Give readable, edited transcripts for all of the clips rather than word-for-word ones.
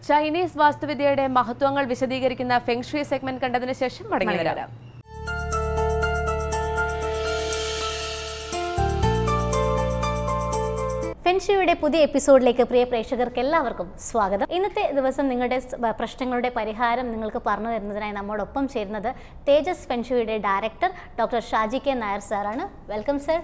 Chinese വാസ്തുവിദ്യയുടെ മഹത്വങ്ങൾ വിശദീകരിക്കുന്ന ഫെങ്ഷുയി സെഗ്മെന്റ് കണ്ടതിന് ശേഷം മടങ്ങി വരാം. ഫെങ്ഷുയിയുടെ പുതിയ എപ്പിസോഡിലേക്ക് പ്രിയ പ്രേക്ഷകർക്ക് എല്ലാവർക്കും സ്വാഗതം. ഇന്നത്തെ ദിവസം നിങ്ങളുടെ പ്രശ്നങ്ങളുടെ പരിഹാരം നിങ്ങൾക്ക് പറഞ്ഞു തരുന്നതിനായി നമ്മോടൊപ്പം ചേരുന്നത് തേജസ് ഫെങ്ഷുയിയുടെ director doctor Shaji K Nair സാറാണ്. Welcome sir.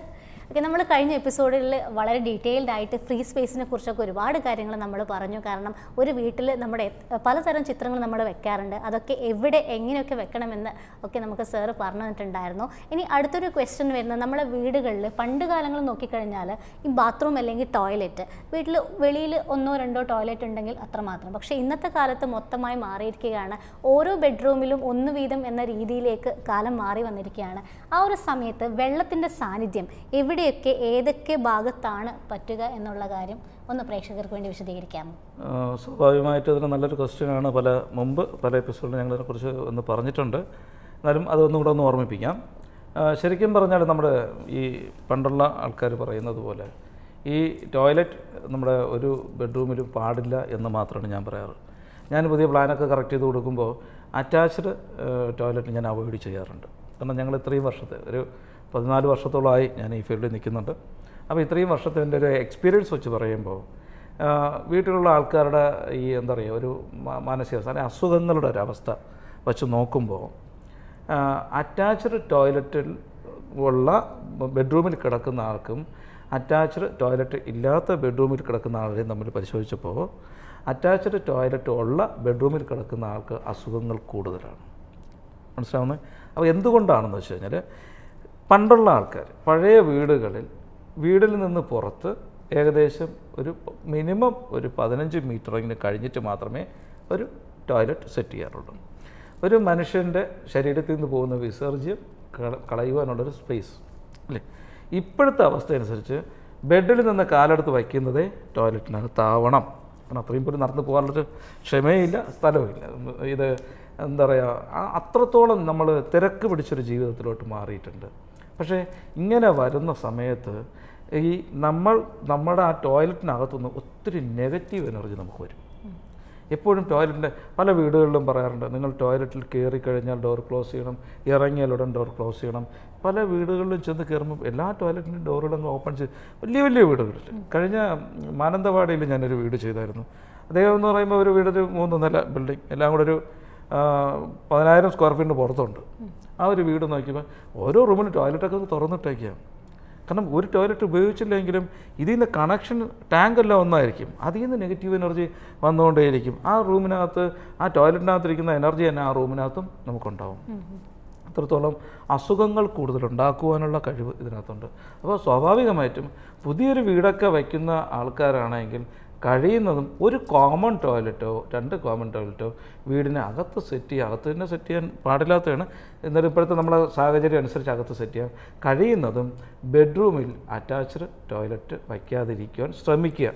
ഓക്കെ, നമ്മൾ കഴിഞ്ഞ എപ്പിസോഡിൽ വളരെ ഡീറ്റെയിൽഡ് ആയിട്ട് ഫ്രീ സ്പേസിനെ കുറിച്ചൊക്കെ ഒരുപാട് കാര്യങ്ങൾ നമ്മൾ പറഞ്ഞു. കാരണം ഒരു വീട്ടിൽ നമ്മുടെ പലതരം ചിത്രങ്ങൾ നമ്മൾ വെക്കാറുണ്ട്. അതൊക്കെ എവിടെ എങ്ങനെയൊക്കെ വെക്കണമെന്ന് ഒക്കെ നമുക്ക് സാറ് പറഞ്ഞു തന്നിട്ടുണ്ടായിരുന്നു. ഇനി അടുത്തൊരു ക്വസ്റ്റ്യൻ വരുന്നത്, നമ്മുടെ വീടുകളിൽ പണ്ട് കാലങ്ങൾ നോക്കിക്കഴിഞ്ഞാൽ ഈ ബാത്റൂം അല്ലെങ്കിൽ ടോയ്ലറ്റ് വീട്ടിൽ വെളിയിൽ 1-2 ടോയ്ലറ്റ് ഉണ്ടെങ്കിൽ അത്രമാത്രം. പക്ഷേ ഇന്നത്തെ കാലത്ത് മൊത്തമായി മാറിയിരിക്കുകയാണ്. ഓരോ ബെഡ്റൂമിലും 1 വീതം എന്ന രീതിയിലേക്ക് കാലം മാറി വന്നിരിക്കുകയാണ്. ആ ഒരു സമയത്ത് വെള്ളത്തിൻ്റെ സാന്നിധ്യം എവിടെയൊക്കെ ഏതൊക്കെ ഭാഗത്താണ് പറ്റുക എന്നുള്ള കാര്യം ഒന്ന് പ്രേക്ഷകർക്ക് വേണ്ടി വിശദീകരിക്കാമോ? സ്വാഭാവികമായിട്ട് അതിന് നല്ലൊരു ക്വസ്റ്റ്യനാണ്. പല എപ്പിസോഡിൽ ഞങ്ങളതിനെക്കുറിച്ച് ഒന്ന് പറഞ്ഞിട്ടുണ്ട്. എന്നാലും അതൊന്നും കൂടെ ഒന്ന് ഓർമ്മിപ്പിക്കാം. ശരിക്കും പറഞ്ഞാൽ നമ്മുടെ ഈ പണ്ടുള്ള ആൾക്കാർ പറയുന്നത് പോലെ ഈ ടോയ്ലറ്റ് നമ്മുടെ ഒരു ബെഡ്റൂമിലും പാടില്ല എന്ന് മാത്രമാണ് ഞാൻ പറയാറ്. ഞാൻ പുതിയ പ്ലാനൊക്കെ കറക്റ്റ് ചെയ്ത് കൊടുക്കുമ്പോൾ അറ്റാച്ച്ഡ് ടോയ്ലറ്റ് ഞാൻ അവോയ്ഡ് ചെയ്യാറുണ്ട്. കാരണം ഞങ്ങൾ ഇത്രയും വർഷത്തെ ഒരു 14 വർഷത്തോളമായി ഞാൻ ഈ ഫീൽഡിൽ നിൽക്കുന്നുണ്ട്. അപ്പോൾ ഇത്രയും വർഷത്തെ എൻ്റെ ഒരു എക്സ്പീരിയൻസ് വെച്ച് പറയുമ്പോൾ വീട്ടിലുള്ള ആൾക്കാരുടെ ഈ എന്താ പറയുക ഒരു മാനസികാവസ്ഥ അല്ലെങ്കിൽ അസുഖങ്ങളുടെ ഒരവസ്ഥ വെച്ച് നോക്കുമ്പോൾ അറ്റാച്ച്ഡ് ടോയ്ലറ്റിൽ ഉള്ള ബെഡ്റൂമിൽ കിടക്കുന്ന ആൾക്കും അറ്റാച്ച്ഡ് ടോയ്ലറ്റ് ഇല്ലാത്ത ബെഡ്റൂമിൽ കിടക്കുന്ന ആളെയും തമ്മിൽ പരിശോധിച്ചപ്പോൾ അറ്റാച്ച്ഡ് ടോയ്ലറ്റ് ഉള്ള ബെഡ്റൂമിൽ കിടക്കുന്ന ആൾക്ക് അസുഖങ്ങൾ കൂടുതലാണ്. മനസ്സിലാവുന്നത്? അപ്പോൾ എന്തുകൊണ്ടാണെന്ന് വെച്ച് കഴിഞ്ഞാൽ പണ്ടുള്ള ആൾക്കാർ പഴയ വീടിൽ നിന്ന് പുറത്ത് ഏകദേശം ഒരു മിനിമം ഒരു 15 മീറ്ററിന് കഴിഞ്ഞിട്ട് മാത്രമേ ഒരു ടോയ്ലറ്റ് സെറ്റ് ചെയ്യാറുള്ളൂ. ഒരു മനുഷ്യൻ്റെ ശരീരത്തിൽ നിന്ന് പോകുന്ന വിസർജ്യം കളയുവാനുള്ളൊരു സ്പേസ് അല്ലേ. ഇപ്പോഴത്തെ അവസ്ഥ അനുസരിച്ച് ബെഡിൽ നിന്ന് കാലെടുത്ത് വയ്ക്കുന്നതേ ടോയ്ലറ്റിനകത്താവണം. കാരണം അത്രയും പോലും നടന്നു പോകാനുള്ളൊരു ക്ഷമയില്ല, സ്ഥലവുമില്ല. ഇത് എന്താ പറയുക, അത്രത്തോളം നമ്മൾ തിരക്ക് പിടിച്ചൊരു ജീവിതത്തിലോട്ട് മാറിയിട്ടുണ്ട്. പക്ഷേ ഇങ്ങനെ വരുന്ന സമയത്ത് ഈ നമ്മുടെ ആ ടോയ്ലറ്റിനകത്തുനിന്ന് ഒത്തിരി നെഗറ്റീവ് എനർജി നമുക്ക് വരും. എപ്പോഴും ടോയ്ലറ്റിൻ്റെ പല വീടുകളിലും പറയാറുണ്ട്, നിങ്ങൾ ടോയ്ലറ്റിൽ കയറി കഴിഞ്ഞാൽ ഡോർ ക്ലോസ് ചെയ്യണം, ഇറങ്ങിയാൽ ഉടൻ ഡോർ ക്ലോസ് ചെയ്യണം. പല വീടുകളിലും ചെന്ന് കയറുമ്പോൾ എല്ലാ ടോയ്ലറ്റിൻ്റെ ഡോറുകളൊന്നും ഓപ്പൺ ചെയ്ത് വലിയ വീടുകളിൽ. കഴിഞ്ഞ മാനന്തവാടിയിൽ ഞാനൊരു വീട് ചെയ്തായിരുന്നു. അദ്ദേഹം എന്ന് പറയുമ്പോൾ ഒരു വീടൊരു 3 നില ബിൽഡിംഗ്, എല്ലാം കൂടെ ഒരു 10,000 സ്ക്വയർ ഫീറ്റിന് പുറത്തുണ്ട്. ആ ഒരു വീട് നോക്കിയപ്പോൾ ഓരോ റൂമിലും ടോയ്ലറ്റൊക്കെ ഒന്ന് തുറന്നിട്ടേക്കാം. കാരണം ഒരു ടോയ്ലറ്റ് ഉപയോഗിച്ചില്ലെങ്കിലും ഇതിൽ നിന്ന് കണക്ഷൻ ടാങ്കെല്ലാം ഒന്നായിരിക്കും. അതിൽ നിന്ന് നെഗറ്റീവ് എനർജി വന്നുകൊണ്ടേയിരിക്കും. ആ റൂമിനകത്ത് ആ ടോയ്ലറ്റിനകത്തിരിക്കുന്ന എനർജി തന്നെ ആ റൂമിനകത്തും നമുക്കുണ്ടാവും. അത്രത്തോളം അസുഖങ്ങൾ കൂടുതലുണ്ടാക്കുവാനുള്ള കഴിവ് ഇതിനകത്തുണ്ട്. അപ്പോൾ സ്വാഭാവികമായിട്ടും പുതിയൊരു വീടൊക്കെ വയ്ക്കുന്ന ആൾക്കാരാണെങ്കിൽ കഴിയുന്നതും ഒരു കോമൺ ടോയ്ലറ്റോ 2 കോമൺ ടോയ്ലറ്റോ വീടിന് അകത്ത് അകത്ത് തന്നെ സെറ്റ് ചെയ്യാൻ പാടില്ലാത്തതാണ്. എന്നാലും ഇപ്പോഴത്തെ നമ്മളെ സാഹചര്യം അനുസരിച്ച് അകത്ത് സെറ്റ് ചെയ്യാൻ കഴിയുന്നതും ബെഡ്റൂമിൽ അറ്റാച്ച്ഡ് ടോയ്ലറ്റ് വയ്ക്കാതിരിക്കുവാൻ ശ്രമിക്കുക.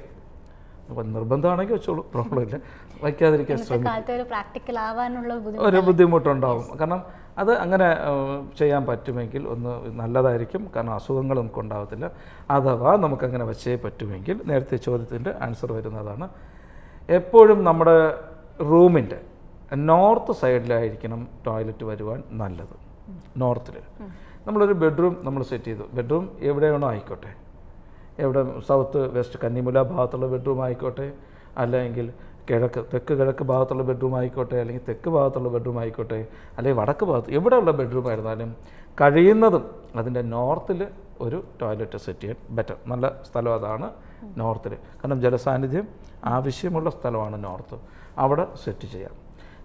അപ്പം നിർബന്ധമാണെങ്കിൽ വെച്ചോളൂ, പ്രോബ്ലം ഇല്ല. വയ്ക്കാതിരിക്കാൻ ശ്രമിക്കുക. ഒരു ബുദ്ധിമുട്ടുണ്ടാവും. കാരണം അത് അങ്ങനെ ചെയ്യാൻ പറ്റുമെങ്കിൽ ഒന്ന് നല്ലതായിരിക്കും. കാരണം അസുഖങ്ങൾ നമുക്ക് ഉണ്ടാകത്തില്ല. അഥവാ നമുക്കങ്ങനെ വച്ചേ പറ്റുമെങ്കിൽ നേരത്തെ ചോദ്യത്തിൻ്റെ ആൻസർ വരുന്നതാണ്. എപ്പോഴും നമ്മുടെ റൂമിൻ്റെ നോർത്ത് സൈഡിലായിരിക്കണം ടോയ്ലറ്റ് വരുവാൻ നല്ലത്. നോർത്തിൽ നമ്മളൊരു ബെഡ്റൂം നമ്മൾ സെറ്റ് ചെയ്തു. ബെഡ്റൂം എവിടെയാണോ ആയിക്കോട്ടെ, എവിടെ സൗത്ത് വെസ്റ്റ് കന്നിമൂല ഭാഗത്തുള്ള ബെഡ്റൂം ആയിക്കോട്ടെ, അല്ലെങ്കിൽ തെക്ക് കിഴക്ക് ഭാഗത്തുള്ള ബെഡ്റൂം ആയിക്കോട്ടെ, അല്ലെങ്കിൽ തെക്ക് ഭാഗത്തുള്ള ബെഡ്റൂം ആയിക്കോട്ടെ, അല്ലെങ്കിൽ വടക്ക് ഭാഗത്ത് എവിടെയുള്ള ബെഡ്റൂം ആയിരുന്നാലും കഴിയുന്നതും അതിൻ്റെ നോർത്തിൽ ഒരു ടോയ്ലറ്റ് സെറ്റ് ചെയ്യാൻ ബെറ്റർ. നല്ല സ്ഥലം അതാണ് നോർത്തിൽ. കാരണം ജലസാന്നിധ്യം ആവശ്യമുള്ള സ്ഥലമാണ് നോർത്ത്. അവിടെ സെറ്റ് ചെയ്യാം.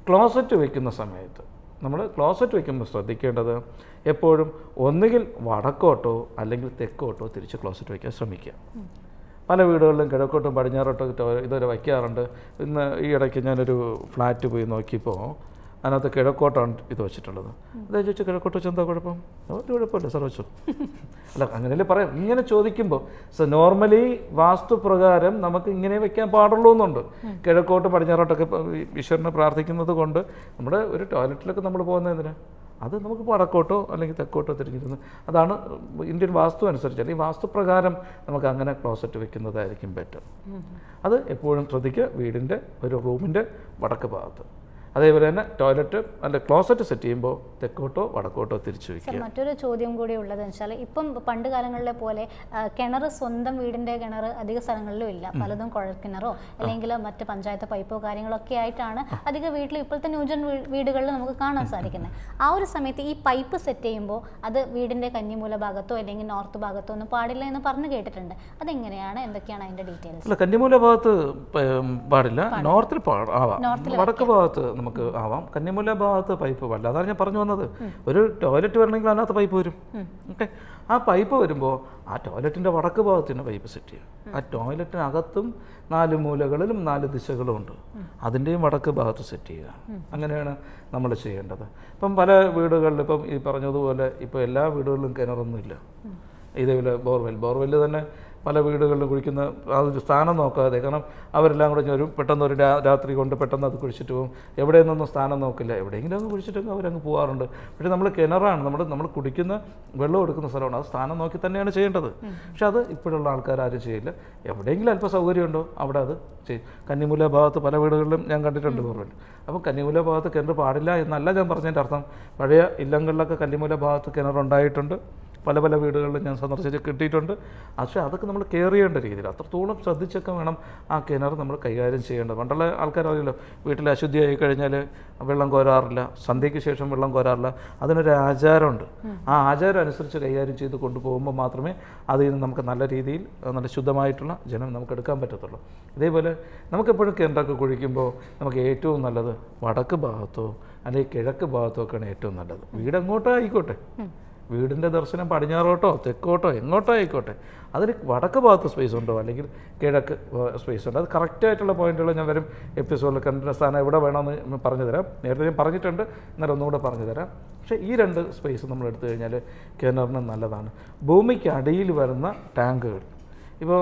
ക്ലോസറ്റ് വയ്ക്കുന്ന സമയത്ത് നമ്മൾ ക്ലോസറ്റ് വയ്ക്കുമ്പോൾ ശ്രദ്ധിക്കേണ്ടത് എപ്പോഴും ഒന്നുകിൽ വടക്കോട്ടോ അല്ലെങ്കിൽ തെക്കോട്ടോ തിരിച്ച് ക്ലോസറ്റ് വയ്ക്കാൻ ശ്രമിക്കുക. പല വീടുകളിലും കിഴക്കോട്ടും പടിഞ്ഞാറോട്ടും ഇതുവരെ വയ്ക്കാറുണ്ട്. ഇന്ന് ഈ ഇടയ്ക്ക് ഞാനൊരു ഫ്ലാറ്റ് പോയി നോക്കിയപ്പോൾ അതിനകത്ത് കിഴക്കോട്ടാണ് ഇത് വെച്ചിട്ടുള്ളത്. അതേ ചോദിച്ചു, കിഴക്കോട്ട് വെച്ച് എന്താ കുഴപ്പം? ഒരു കുഴപ്പമില്ല സാർ, വെച്ചു. അല്ല, അങ്ങനെയല്ലേ പറയാം. ഇങ്ങനെ ചോദിക്കുമ്പോൾ നോർമലി വാസ്തുപ്രകാരം നമുക്ക് ഇങ്ങനെ വെക്കാൻ പാടുള്ളൂ എന്നുണ്ട്. കിഴക്കോട്ട് പടിഞ്ഞാറോട്ടൊക്കെ ഈശ്വരനെ പ്രാർത്ഥിക്കുന്നത് കൊണ്ട് നമ്മുടെ ഒരു ടോയ്ലറ്റിലൊക്കെ നമ്മൾ പോകുന്നതിന് അത് നമുക്ക് വടക്കോട്ടോ അല്ലെങ്കിൽ തെക്കോട്ടോ തിരിഞ്ഞിരുന്ന് അതാണ് ഇന്ത്യൻ വാസ്തു അനുസരിച്ച് അല്ലെങ്കിൽ വാസ്തുപ്രകാരം നമുക്ക് അങ്ങനെ ക്ലോസറ്റ് വെക്കുന്നതായിരിക്കും ബെറ്റർ. അത് എപ്പോഴും ശ്രദ്ധിക്കുക, വീടിൻ്റെ ഒരു റൂമിൻ്റെ വടക്ക് ഭാഗത്ത്. അതേപോലെ തന്നെ ടോയ്ലറ്റ് അല്ല ക്ലോസറ്റ് സെറ്റ് ചെയ്യുമ്പോൾ തെക്കോട്ടോ വടക്കോട്ടോ തിരിച്ചു വയ്ക്കുക. മറ്റൊരു ചോദ്യം കൂടി ഉള്ളതെന്ന് വെച്ചാൽ ഇപ്പം പണ്ട് കാലങ്ങളിലെ പോലെ കിണർ സ്വന്തം വീടിൻ്റെ കിണർ അധിക സ്ഥലങ്ങളിലും ഇല്ല. പലതും കുഴൽക്കിണറോ അല്ലെങ്കിൽ മറ്റ് പഞ്ചായത്ത് പൈപ്പോ കാര്യങ്ങളൊക്കെ ആയിട്ടാണ് അധിക വീട്ടിൽ ഇപ്പോഴത്തെ ന്യൂജൻ വീടുകളിൽ നമുക്ക് കാണാൻ സാധിക്കുന്നത്. ആ ഒരു സമയത്ത് ഈ പൈപ്പ് സെറ്റ് ചെയ്യുമ്പോൾ അത് വീടിൻ്റെ കന്നിമൂല ഭാഗത്തോ അല്ലെങ്കിൽ നോർത്ത് ഭാഗത്തോ ഒന്നും പാടില്ല എന്ന് പറഞ്ഞു കേട്ടിട്ടുണ്ട്. അതെങ്ങനെയാണ്, എന്തൊക്കെയാണ് അതിൻ്റെ ഡീറ്റെയിൽസ്? അല്ല, കന്നിമൂല ഭാഗത്ത് പാടില്ല, നോർത്തിൽ ആവാം, വടക്ക് ഭാഗത്ത് നമുക്ക് ആവാം. കന്നിമൂല ഭാഗത്ത് പൈപ്പ് പാടില്ല. അതാണ് ഞാൻ പറഞ്ഞു വന്നത്. ഒരു ടോയ്ലറ്റ് വരണമെങ്കിൽ അതിനകത്ത് പൈപ്പ് വരും. ഓക്കെ, ആ പൈപ്പ് വരുമ്പോൾ ആ ടോയ്ലറ്റിൻ്റെ വടക്ക് ഭാഗത്ത് തന്നെ പൈപ്പ് സെറ്റ് ചെയ്യും. ആ ടോയ്ലറ്റിനകത്തും 4 മൂലകളിലും 4 ദിശകളും ഉണ്ട്, അതിൻ്റെയും വടക്ക് ഭാഗത്ത് സെറ്റ് ചെയ്യുക. അങ്ങനെയാണ് നമ്മൾ ചെയ്യേണ്ടത്. ഇപ്പം പല വീടുകളിൽ ഇപ്പം ഈ പറഞ്ഞതുപോലെ ഇപ്പോൾ എല്ലാ വീടുകളിലും കിണറൊന്നുമില്ല. ഇതേപോലെ ബോർവെല്ല് തന്നെ പല വീടുകളിലും കുഴിക്കുന്ന ആ ഒരു സ്ഥാനം നോക്കാതെ, കാരണം അവരെല്ലാം കൂടെ വരും, പെട്ടെന്ന് ഒരു രാത്രി കൊണ്ട് പെട്ടെന്ന് അത് കുഴിച്ചിട്ട് പോകും. എവിടെ നിന്നൊന്നും സ്ഥാനം നോക്കില്ല, എവിടെയെങ്കിലും അങ്ങ് കുഴിച്ചിട്ടൊക്കെ അവരങ്ങ് പോകാറുണ്ട്. പക്ഷേ നമ്മൾ കിണറാണ്, നമ്മൾ കുടിക്കുന്ന വെള്ളം എടുക്കുന്ന സ്ഥലമാണ്, അത് സ്ഥാനം നോക്കി തന്നെയാണ് ചെയ്യേണ്ടത്. പക്ഷെ അത് ഇപ്പോഴുള്ള ആൾക്കാർ ആരും ചെയ്യില്ല. എവിടെയെങ്കിലും അല്പം സൗകര്യമുണ്ടോ അവിടെ അത് ചെയ്യും. കന്നിമൂല ഭാഗത്ത് പല വീടുകളിലും ഞാൻ കണ്ടിട്ടുണ്ട് ബോർവെൽ. അപ്പം കന്നിമൂല ഭാഗത്ത് കിണർ പാടില്ല എന്നല്ല ഞാൻ പറഞ്ഞതിൻ്റെ അർത്ഥം. പഴയ ഇല്ലങ്ങളിലൊക്കെ കന്നിമൂല ഭാഗത്ത് കിണറുണ്ടായിട്ടുണ്ട്, പല വീടുകളിലും ഞാൻ സന്ദർശിച്ച് കിട്ടിയിട്ടുണ്ട്. പക്ഷേ അതൊക്കെ നമ്മൾ കെയർ ചെയ്യേണ്ട രീതിയിൽ അത്രത്തോളം ശ്രദ്ധിച്ചൊക്കെ വേണം ആ കിണർ നമ്മൾ കൈകാര്യം ചെയ്യേണ്ടത്. പണ്ടുള്ള ആൾക്കാരറിയില്ലോ, വീട്ടിൽ അശുദ്ധിയായി കഴിഞ്ഞാൽ വെള്ളം കോരാറില്ല, സന്ധ്യയ്ക്ക് ശേഷം വെള്ളം കോരാറില്ല. അതിനൊരു ആചാരമുണ്ട്. ആ ആചാരം അനുസരിച്ച് കൈകാര്യം ചെയ്ത് കൊണ്ടുപോകുമ്പോൾ മാത്രമേ അതിൽ നിന്ന് നമുക്ക് നല്ല രീതിയിൽ നല്ല ശുദ്ധമായിട്ടുള്ള ജലം നമുക്ക് എടുക്കാൻ പറ്റത്തുള്ളൂ. ഇതേപോലെ നമുക്കെപ്പോഴും കിണറൊക്കെ കുഴിക്കുമ്പോൾ നമുക്ക് ഏറ്റവും നല്ലത് വടക്ക് ഭാഗത്തോ അല്ലെങ്കിൽ കിഴക്ക് ഭാഗത്തോ ഒക്കെയാണ് ഏറ്റവും നല്ലത്. വീടെങ്ങോട്ടോ ആയിക്കോട്ടെ, വീടിൻ്റെ ദർശനം പടിഞ്ഞാറോട്ടോ തെക്കോട്ടോ എങ്ങോട്ടോ ആയിക്കോട്ടെ, അതിന് വടക്ക് ഭാഗത്ത് സ്പേസ് ഉണ്ടോ അല്ലെങ്കിൽ കിഴക്ക് സ്പേസ് ഉണ്ടോ, അത് കറക്റ്റായിട്ടുള്ള പോയിന്റുകൾ ഞാൻ വരും എപ്പിസോഡിൽ കിണറിൻ്റെ സ്ഥാനം എവിടെ വേണമെന്ന് പറഞ്ഞു തരാം. നേരത്തെ ഞാൻ പറഞ്ഞിട്ടുണ്ട്, എന്നാലും ഒന്നുകൂടെ പറഞ്ഞു തരാം. പക്ഷേ ഈ 2 സ്പേസ് നമ്മൾ എടുത്തു കഴിഞ്ഞാൽ കിണറിന് നല്ലതാണ്. ഭൂമിക്ക് അടിയിൽ വരുന്ന ടാങ്കുകൾ, ഇപ്പോൾ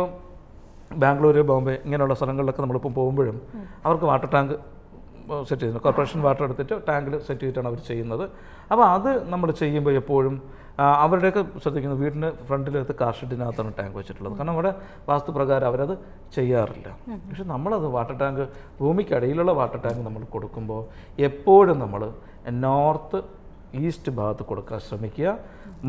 ബാംഗ്ലൂർ, ബോംബെ ഇങ്ങനെയുള്ള സ്ഥലങ്ങളിലൊക്കെ നമ്മളിപ്പോൾ പോകുമ്പോഴും അവർക്ക് വാട്ടർ ടാങ്ക് സെറ്റ് ചെയ്യുന്നത്, കോർപ്പറേഷൻ വാട്ടർ എടുത്തിട്ട് ടാങ്കിൽ സെറ്റ് ചെയ്തിട്ടാണ് അവർ ചെയ്യുന്നത്. അപ്പോൾ അത് നമ്മൾ ചെയ്യുമ്പോൾ എപ്പോഴും അവരുടെയൊക്കെ ശ്രദ്ധിക്കുന്നത് വീടിൻ്റെ ഫ്രണ്ടിലെടുത്ത് കാർ ഷെഡിനകത്താണ് ടാങ്ക് വെച്ചിട്ടുള്ളത്. കാരണം അവിടെ വാസ്തുപ്രകാരം അവരത് ചെയ്യാറില്ല. പക്ഷെ നമ്മളത് വാട്ടർ ടാങ്ക് ഭൂമിക്കടിയിലുള്ള വാട്ടർ ടാങ്ക് നമ്മൾ കൊടുക്കുമ്പോൾ എപ്പോഴും നമ്മൾ നോർത്ത് ഈസ്റ്റ് ഭാഗത്ത് കൊടുക്കാൻ ശ്രമിക്കുക.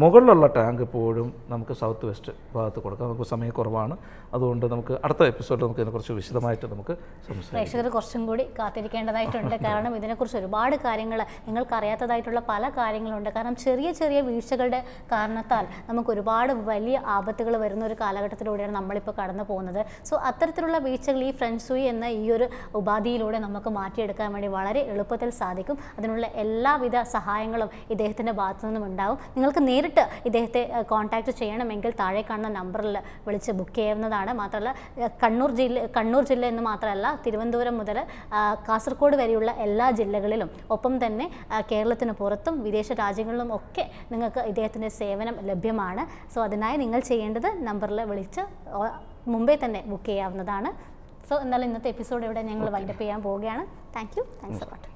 മുകളിലുള്ള ടാങ്ക് എപ്പോഴും നമുക്ക് സൗത്ത് വെസ്റ്റ് ഭാഗത്ത് കൊടുക്കാം. നമുക്ക് സമയക്കുറവാണ്, അതുകൊണ്ട് നമുക്ക് അടുത്ത എപ്പിസോഡിൽ നമുക്ക് ഇതിനെക്കുറിച്ച് വിശദമായിട്ട് നമുക്ക് സംസാരിക്കാം. പ്രേക്ഷകർ കുറച്ചും കൂടി കാത്തിരിക്കേണ്ടതായിട്ടുണ്ട്. കാരണം ഇതിനെക്കുറിച്ച് ഒരുപാട് കാര്യങ്ങൾ നിങ്ങൾക്കറിയാത്തതായിട്ടുള്ള പല കാര്യങ്ങളുണ്ട്. കാരണം ചെറിയ വീഴ്ചകളുടെ കാരണത്താൽ നമുക്ക് ഒരുപാട് വലിയ ആപത്തുകൾ വരുന്ന ഒരു കാലഘട്ടത്തിലൂടെയാണ് നമ്മളിപ്പോൾ കടന്നു പോകുന്നത്. സോ അത്തരത്തിലുള്ള വീഴ്ചകൾ ഈ ഫെങ് ഷൂയി എന്ന ഈ ഒരു ഉപാധിയിലൂടെ നമുക്ക് മാറ്റിയെടുക്കാൻ വേണ്ടി വളരെ എളുപ്പത്തിൽ സാധിക്കും. അതിനുള്ള എല്ലാവിധ സഹായങ്ങളും ഇദ്ദേഹത്തിൻ്റെ ഭാഗത്തു നിന്നും ഉണ്ടാവും. നിങ്ങൾക്ക് നേരിട്ട് ഇദ്ദേഹത്തെ കോൺടാക്റ്റ് ചെയ്യണമെങ്കിൽ താഴെ കാണുന്ന നമ്പറിൽ വിളിച്ച് ബുക്ക് ചെയ്യാവുന്നതാണ്. മാത്രമല്ല കണ്ണൂർ ജില്ല എന്ന് മാത്രമല്ല, തിരുവനന്തപുരം മുതൽ കാസർഗോഡ് വരെയുള്ള എല്ലാ ജില്ലകളിലും, ഒപ്പം തന്നെ കേരളത്തിന് പുറത്തും വിദേശ രാജ്യങ്ങളിലും ഒക്കെ നിങ്ങൾക്ക് ഇദ്ദേഹത്തിൻ്റെ സേവനം ലഭ്യമാണ്. സോ അതിനായി നിങ്ങൾ ചെയ്യേണ്ടത് നമ്പറിൽ വിളിച്ച് മുമ്പേ തന്നെ ബുക്ക് ചെയ്യാവുന്നതാണ്. സോ എന്നാലും ഇന്നത്തെ എപ്പിസോഡ് ഇവിടെ ഞങ്ങൾ വൈൻഡപ്പ് ചെയ്യാൻ പോവുകയാണ്. Thanks a lot.